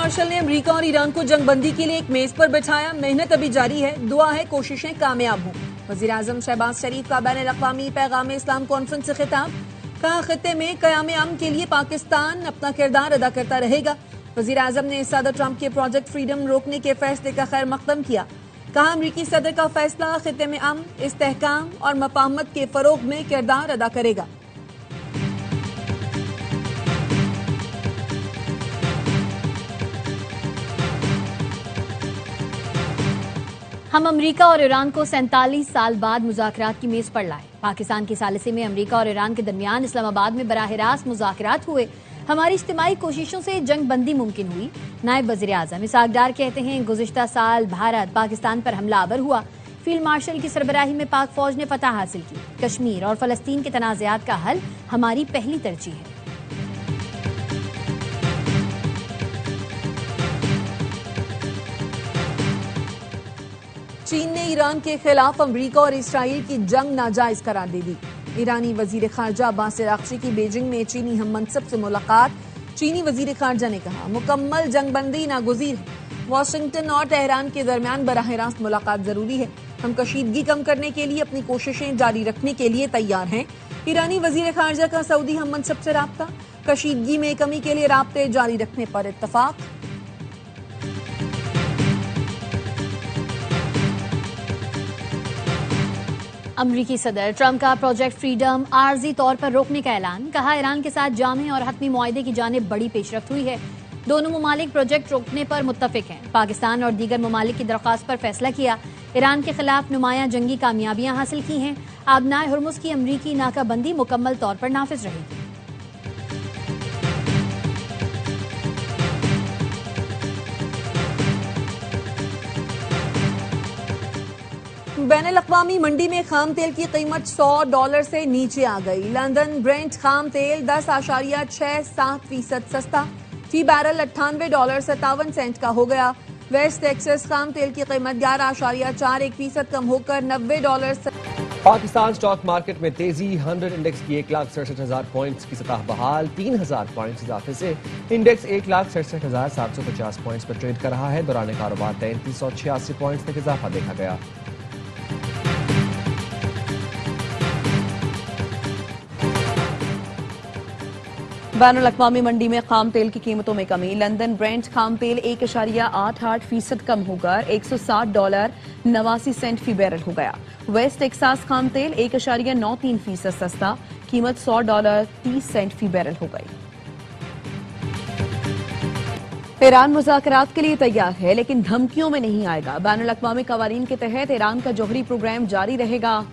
Martial ने America और Iran को जंगबंदी के लिए एक मेज पर बिठाया। मेहनत अभी जारी है, दुआ है कोशिशें कामयाब हों। वज़ीर-ए-आज़म शहबाज शरीफ का बैनुल-अक़वामी पैगाम इस्लाम कॉन्फ्रेंस से खिताब। कहा खित्ते में क़याम अमन के लिए पाकिस्तान अपना किरदार अदा करता रहेगा। वज़ीर-ए-आज़म ने सदर ट्रंप के प्रोजेक्ट फ्रीडम रोकने के फैसले का खैर मकदम किया। कहा अमरीकी सदर का फैसला खित्ते में अमन, इस्तेहकाम और मफाहमत के फरोग में किरदार अदा करेगा। हम अमेरिका और ईरान को 47 साल बाद मुज़ाकरात की मेज पर लाए। पाकिस्तान की सालिसी में अमेरिका और ईरान के दरमियान इस्लामाबाद में बराह रास्त मुज़ाकरात हुए। हमारी इज्तिमाई कोशिशों से जंग बंदी मुमकिन हुई। नायब वज़ीर आज़म इसहाक डार कहते हैं, गुज़िश्ता साल भारत पाकिस्तान पर हमलावर हुआ। फील्ड मार्शल की सरबराही में पाक फौज ने फतह हासिल की। कश्मीर और फ़लस्तीन के तनाज़ात का हल हमारी पहली तरजीह है। चीन ने ईरान के खिलाफ अमरीका और इसराइल की जंग नाजायज करार दे दी। ईरानी वजीर खारजा अब्बास अराग़ची की बीजिंग में चीनी हम मनसब से मुलाकात। चीनी वजीर खारजा ने कहा, मुकम्मल जंगबंदी नागुज़ीर है। वाशिंगटन और तेहरान के दरमियान बराह रास्त मुलाकात जरूरी है। हम कशीदगी कम करने के लिए अपनी कोशिशें जारी रखने के लिए तैयार हैं। ईरानी वजीर खारजा का सऊदी हम मनसब से राब्ता। कशीदगी में कमी के लिए राब्ते जारी रखने पर इत्तफाक। अमरीकी सदर ट्रंप का प्रोजेक्ट फ्रीडम आर्जी तौर पर रोकने का ऐलान। कहा ईरान के साथ जामे और हतमी मुआहदे की जानिब बड़ी पेशरफ्त हुई है। दोनों ममालिक प्रोजेक्ट रोकने पर मुत्तफिक हैं। पाकिस्तान और दीगर ममालिक की दरख्वास्त पर फैसला किया। ईरान के खिलाफ नुमायां जंगी कामयाबियां हासिल की हैं। आबनाए हुर्मुज़ की अमरीकी नाकाबंदी मुकम्मल तौर पर नाफिज रहेगी। बैनुल-अक़वामी मंडी में खाम तेल की कीमत $100 से नीचे आ गई। लंदन ब्रेंट खाम तेल 10.67% सस्ता, फी बैरल $98.57 का हो गया। वेस्ट टेक्सास खाम तेल की कीमत 11.41% कम होकर $90। पाकिस्तान स्टॉक मार्केट में तेजी। 100 इंडेक्स की 1,67,000 पॉइंट्स की सतह बहाल। 3,000 पॉइंट्स इजाफे से इंडेक्स 1,67,750 पॉइंट्स पर ट्रेड कर रहा है। दौरान कारोबार 3,386 पॉइंट्स तक इजाफा देखा गया। बैनुल-अक़वामी मंडी में खाम तेल की कीमतों में कमी। लंदन ब्रेंट खाम तेल 1.88% कम होकर $160.89 फी बैरल हो गया। वेस्ट टेक्सास खाम तेल 1.93% सस्ता, कीमत $100.30 फी बैरल हो गई। ईरान मुज़ाकरात के लिए तैयार है, लेकिन धमकियों में नहीं आएगा। बैनुल-अक़वामी कवानीन के तहत ईरान का जौहरी प्रोग्राम जारी रहेगा।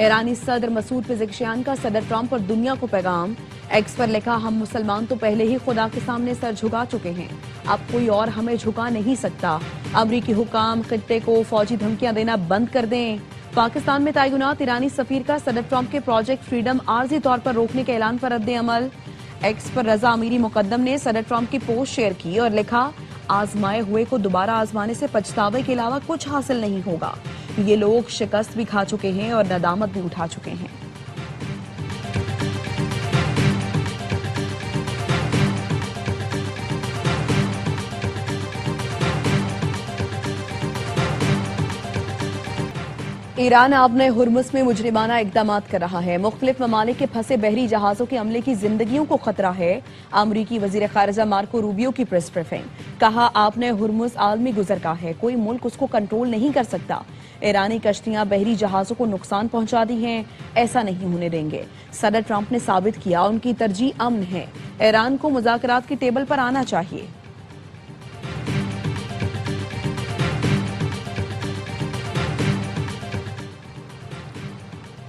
ईरानी सदर मसूद पेज़ेश्कियान का सदर ट्रंप और दुनिया को पैगाम। एक्स पर लिखा, हम मुसलमान तो पहले ही खुदा के सामने सर झुका चुके हैं, अब कोई और हमें झुका नहीं सकता। अमरीकी हुकाम खित्ते को फौजी धमकियां देना बंद कर दें। पाकिस्तान में तैनात ईरानी सफीर का सदर ट्रंप के प्रोजेक्ट फ्रीडम आर्जी तौर पर रोकने के ऐलान पर रद्द अमल। एक्स पर रजा अमीरी मुकद्दम ने सदर ट्रंप की पोस्ट शेयर की और लिखा, आजमाए हुए को दोबारा आजमाने से पछतावे के अलावा कुछ हासिल नहीं होगा। ये लोग शिकस्त भी खा चुके हैं और नदामत भी उठा चुके हैं। ईरान आबने हुर्मुज़ में मुजरिमाना इक़दाम कर रहा है। मुख्तलिफ ममालिक के फंसे बहरी जहाजों के अमले की जिंदगियों को खतरा है। अमरीकी वजीर खारजा मार्को रूबियो की प्रेस ब्रीफिंग। कहा, आपने हुर्मुज़ आलमी गुजरगाह है, कोई मुल्क उसको कंट्रोल नहीं कर सकता। ईरानी कश्तियां बहरी जहाजों को नुकसान पहुंचा दी हैं, ऐसा नहीं होने देंगे। सदर ट्रंप ने साबित किया उनकी तरजीह अमन है। ईरान को मुज़ाकरात की टेबल पर आना चाहिए।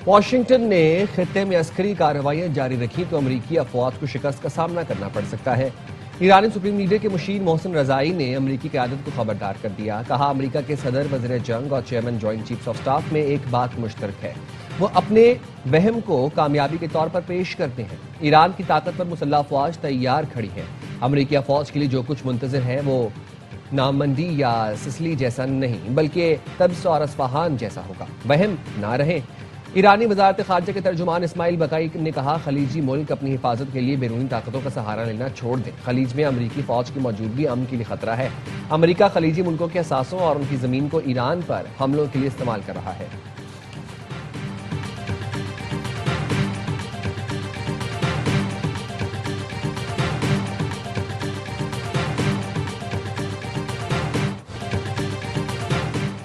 वाशिंगटन ने खित्ते में अस्करी कार्रवाइयां जारी रखी तो अमरीकी अफवाज को शिकस्त का सामना करना पड़ सकता है। ईरानी सुप्रीम लीडर के मुशीर मोहसिन रजाई ने अमरीकी क़यादत को खबरदार कर दिया। कहा, अमरीका के सदर, वज़ीर जंग और chairman joint chiefs of staff में एक बात मुश्तरक है, वो अपने वहम को कामयाबी के तौर पर पेश करते हैं। ईरान की ताकत पर मुसल्लह अफवाज तैयार खड़ी है। अमरीकी अफवाज के लिए जो कुछ मुंतज़िर है वो नामंदी या सिसली जैसा नहीं, बल्कि तब्स और अस्फहान जैसा होगा। वहम ना रहे। ईरानी वजारत खारजा के तर्जुमान इस्माइल बकाई ने कहा, खलीजी मुल्क अपनी हिफाजत के लिए बैरूनी ताकतों का सहारा लेना छोड़ दें। खलीज में अमरीकी फौज की मौजूदगी अमन के लिए खतरा है। अमरीका खलीजी मुल्कों के असासों और उनकी जमीन को ईरान पर हमलों के लिए इस्तेमाल कर रहा है।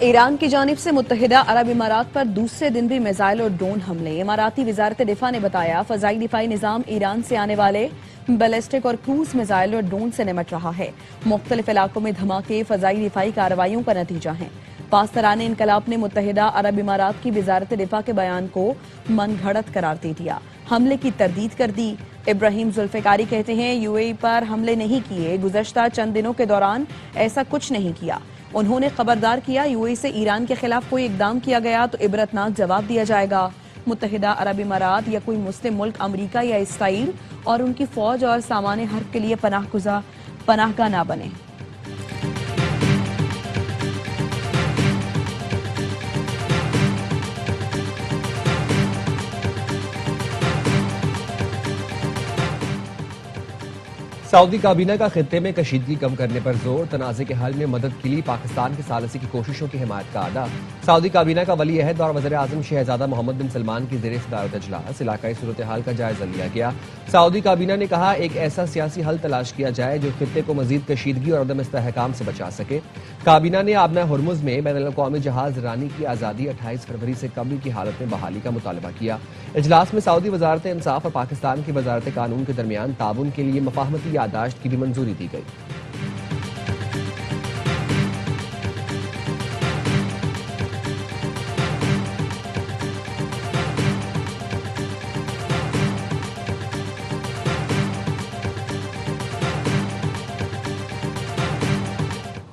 ईरान की जानिब से मुत्तहिदा अरब इमारात पर दूसरे दिन भी मिसाइल और ड्रोन हमले। इमाराती वजारत दिफा ने बताया, फजाई दिफाई निजाम ईरान से आने वाले बैलिस्टिक और क्रूज मिसाइल और ड्रोन से निमट रहा है। मुख्तलिफ इलाकों में धमाके फजाई दिफाई कार्रवाइयों का नतीजा है। पासदारान इनकलाब ने मुत्तहिदा अरब इमारात की वजारत दिफा के बयान को मनगढ़ंत करार दे दिया, हमले की तरदीद कर दी। इब्राहिम जुल्फिकारी कहते हैं, यूएई पर हमले नहीं किए, गुज़श्ता चंद दिनों के दौरान ऐसा कुछ नहीं किया। उन्होंने खबरदार किया, यूएई से ईरान के खिलाफ कोई इकदाम किया गया तो इबरतनाक जवाब दिया जाएगा। मुत्तहिदा अरब इमारात या कोई मुस्लिम मुल्क अमरीका या इसराइल और उनकी फौज और सामान्य हर्ब के लिए पनाहगाह ना बने। सऊदी काबीना का खित्ते में कशीदगी कम करने पर जोर, तनाज़े के हल में मदद के लिए पाकिस्तान की सालसी की कोशिशों की हिमायत का अदा। सऊदी काबीना का वली अहद और वज़ीर आज़म शहजादा मोहम्मद बिन सलमान की ज़ेर सदारत इजलास, इलाकाई सूरत हाल का जायजा लिया गया। सऊदी काबीना ने कहा, एक ऐसा सियासी हल तलाश किया जाए जो खित्ते को मजीद कशीदगी और अदम इस्तेहकाम से बचा सके। काबीना ने आबना हुर्मुज़ में बैनुल-अक़वामी जहाज रानी की आज़ादी 28 फरवरी से कबल की हालत में बहाली का मुतालबा किया। इजलास में सऊदी वजारत इंसाफ और पाकिस्तान की वजारत कानून के दरमियान ताउन के लिए मफाहमती यादाश्त की भी मंजूरी दी गई।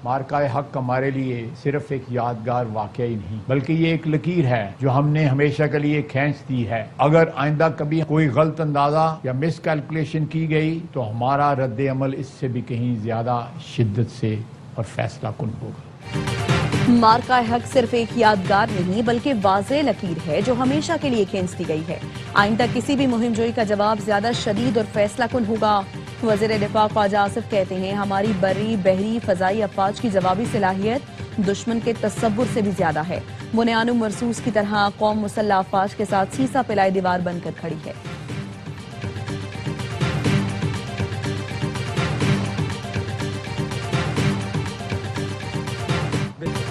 मार्का हक हमारे लिए सिर्फ एक यादगार वाकया ही नहीं, बल्कि ये एक लकीर है जो हमने हमेशा के लिए खींच दी है। अगर आइंदा कभी कोई गलत अंदाजा या मिस कैलकुलेशन की गई तो हमारा रद्द अमल इससे भी कहीं ज्यादा शिद्दत से और फैसला कुन होगा। मार्का हक सिर्फ एक यादगार नहीं बल्कि वाज़ेह लकीर है जो हमेशा के लिए खींच दी गई है। आइंदा किसी भी मुहिम जोई का जवाब ज्यादा शदीद और फैसला कुन होगा। वज़ीर दिफा ख्वाजा आसिफ कहते हैं, हमारी बर्री बहरी फजाई अफवाज की जवाबी सलाहियत दुश्मन के तसव्वुर से भी ज्यादा है। बुनियान मरसूस की तरह कौम मुसल्लह अफवाज के साथ सीसा पिलाई दीवार बनकर खड़ी है।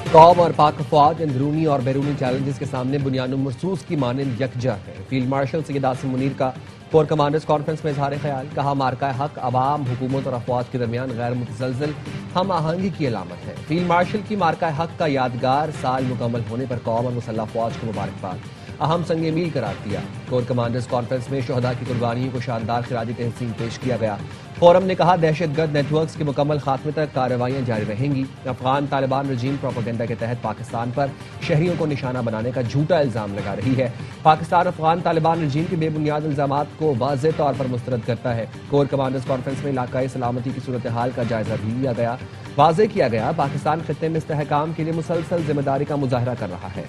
कौम और पाक अफवाज अंदरूनी और बैरूनी चैलेंजेस के सामने बुनियान मरसूस की मानंद यकजा है। फील्ड मार्शल सैयद आसिम मुनीर का कोर कमांडर्स कॉन्फ्रेंस में इजहार ख्याल, कहा, मार्का हक अवाम, हुकूमत और अफवाज के दरमियान गैर मुतसलसल हम आहंगी की अलामत है। फील्ड मार्शल की मार्का हक का यादगार साल मुकम्मल होने पर कौम और मुसल्लह अफवाज को मुबारकबाद, अहम संग मील करार दिया। कोर कमांडर्स कॉन्फ्रेंस में शहदा की कुर्बानियों को शानदार खिराजी तहसीन पेश किया गया। फोरम ने कहा, दहशतगर्द नेटवर्क्स के मुकम्मल खात्मे तक कार्रवाइयां जारी रहेंगी। अफगान तालिबान रजीम प्रोपेगेंडा के तहत पाकिस्तान पर शहरियों को निशाना बनाने का झूठा इल्जाम लगा रही है। पाकिस्तान अफगान तालिबान रजीम के बेबुनियाद इल्जामात को वाज़ेह तौर पर मुस्तरद करता है। कोर कमांडर्स कॉन्फ्रेंस में इलाकाई सलामती की सूरत हाल का जायजा भी लिया गया। वाज़ेह किया गया, पाकिस्तान खित्ते में इस्तेहकाम के लिए मुसलसल जिम्मेदारी का मुजाहरा कर रहा है।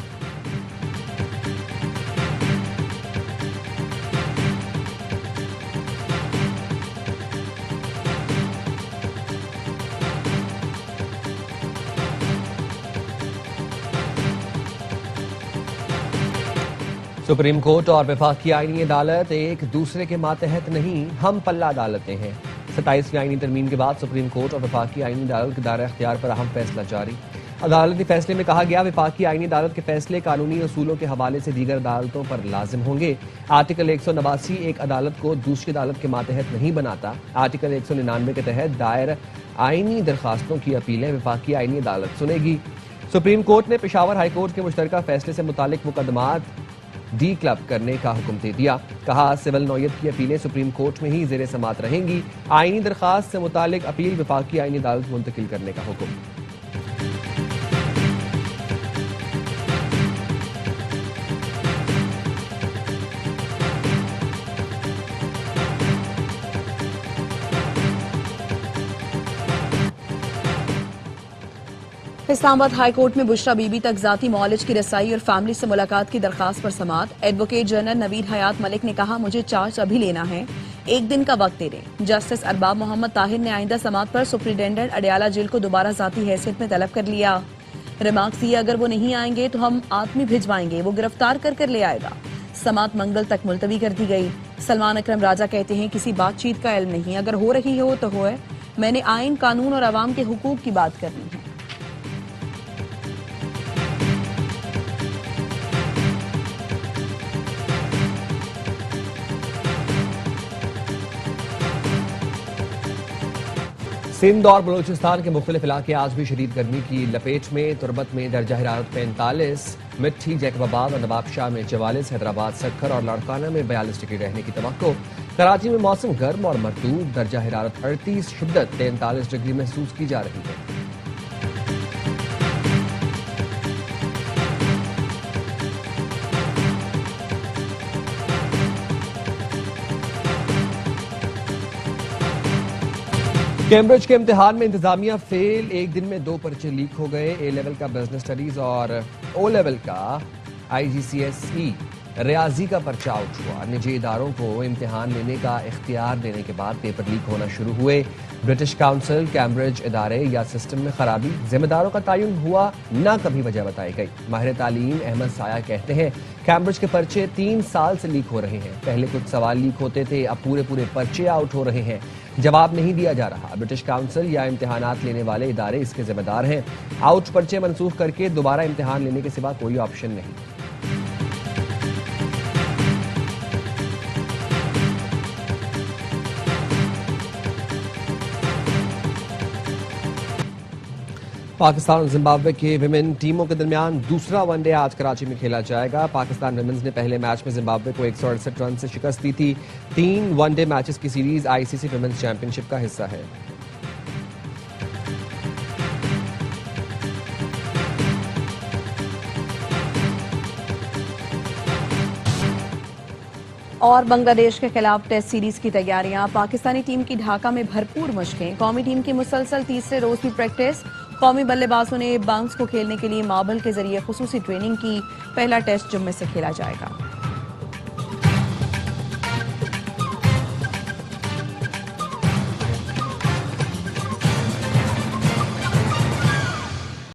सुप्रीम कोर्ट और वफाकी आईनी अदालत एक दूसरे के मातहत नहीं, हम पल्ला अदालतें हैं। 27वीं आईनी तरमीम के बाद सुप्रीम कोर्ट और वफाकी आईनी अदालत के दायरा अख्तियार पर अहम फैसला जारी। अदालती फैसले में कहा गया, वफाकी आईनी अदालत के फैसले कानूनी असूलों के हवाले से दीगर अदालतों पर लाजिम होंगे। आर्टिकल 189 एक अदालत को दूसरी अदालत के मातहत नहीं बनाता। आर्टिकल 199 के तहत दायर आईनी दरखास्तों की अपीलें वफाकी आईनी अदालत सुनेगी। सुप्रीम कोर्ट ने पेशावर हाई कोर्ट के मुश्तरका फैसले से मुतालिक मुकदमात डी क्लब करने का हुक्म दे दिया। कहा, सिविल नौयत की अपीलें सुप्रीम कोर्ट में ही ज़ेर समात रहेंगी। आईनी दरखास्त से मुतालिक अपील वफाकी आईनी अदालत मुंतकिल करने का हुक्म। इस्लामाबाद हाई कोर्ट में बुशरा बीबी तक जाती मौलिज की रसाई और फैमिली से मुलाकात की दरखास्त पर समात। एडवोकेट जनरल नवीर हयात मलिक ने कहा, मुझे चार्ज अभी लेना है, एक दिन का वक्त दे दें। जस्टिस अरबाब मोहम्मद ताहिर ने आइंदा समात पर सुप्रिंटेंडेंट अडयाला जेल को दोबारा जाती हैसियत में तलब कर लिया। रिमार्क्स दिए, अगर वो नहीं आएंगे तो हम आदमी भिजवाएंगे, वो गिरफ्तार कर ले आएगा। समात मंगल तक मुलतवी कर दी गई। सलमान अकरम राजा कहते हैं, किसी बातचीत का इल्म नहीं, अगर हो रही हो तो हो, मैंने आइन, कानून और अवाम के हुकूक की बात करनी है। सिंध और बलूचिस्तान के मुख्तलिफ इलाके आज भी शदीद गर्मी की लपेट में। तुरबत में दर्जा हरारत 45, मिट्टी, जैकबाबाद और नवाबशाह में 44, हैदराबाद, सक्खर और लाड़काना में 42 डिग्री रहने की तवक्को। कराची में मौसम गर्म और मरतूब, दर्जा हरारत 38, शिद्दत 43 डिग्री महसूस की जा रही है। कैम्ब्रिज के इम्तिहान में इंतजामिया फेल, एक दिन में 2 पर्चे लीक हो गए। ए लेवल का बिजनेस स्टडीज और ओ लेवल का IGCSE रियाजी का पर्चा आउट हुआ। निजी इदारों को इम्तिहान लेने का इख्तियार देने के बाद पेपर लीक होना शुरू हुए। ब्रिटिश काउंसिल, कैम्ब्रिज इदारे या सिस्टम में खराबी, जिम्मेदारों का तयन हुआ, ना कभी वजह बताई गई। माहिर तालीम अहमद साया कहते हैं, कैम्ब्रिज के पर्चे 3 साल से लीक हो रहे हैं। पहले कुछ सवाल लीक होते थे, अब पूरे पर्चे आउट हो रहे हैं, जवाब नहीं दिया जा रहा। ब्रिटिश काउंसिल या इम्तिहानात लेने वाले इदारे इसके जिम्मेदार हैं। आउट पर्चे मनसूख करके दोबारा इम्तिहान लेने के सिवा कोई ऑप्शन नहीं। पाकिस्तान और जिम्बाब्वे के विमेन टीमों के दरमियान दूसरा वनडे आज कराची में खेला जाएगा। पाकिस्तान विमेन्स ने पहले मैच में जिम्बाब्वे को 168 रन से शिकस्त दी थी। 3 वनडे मैचेस की सीरीज ICC विमेन्स चैंपियनशिप का हिस्सा है। और बांग्लादेश के खिलाफ टेस्ट सीरीज की तैयारियां। पाकिस्तानी टीम की ढाका में भरपूर मशकें। कौमी टीम की मुसलसल तीसरे रोज भी प्रैक्टिस। कौमी बल्लेबाजों ने बाउंस को खेलने के लिए मार्बल के जरिए खुसूसी ट्रेनिंग की। पहला टेस्ट जुम्मे से खेला जाएगा।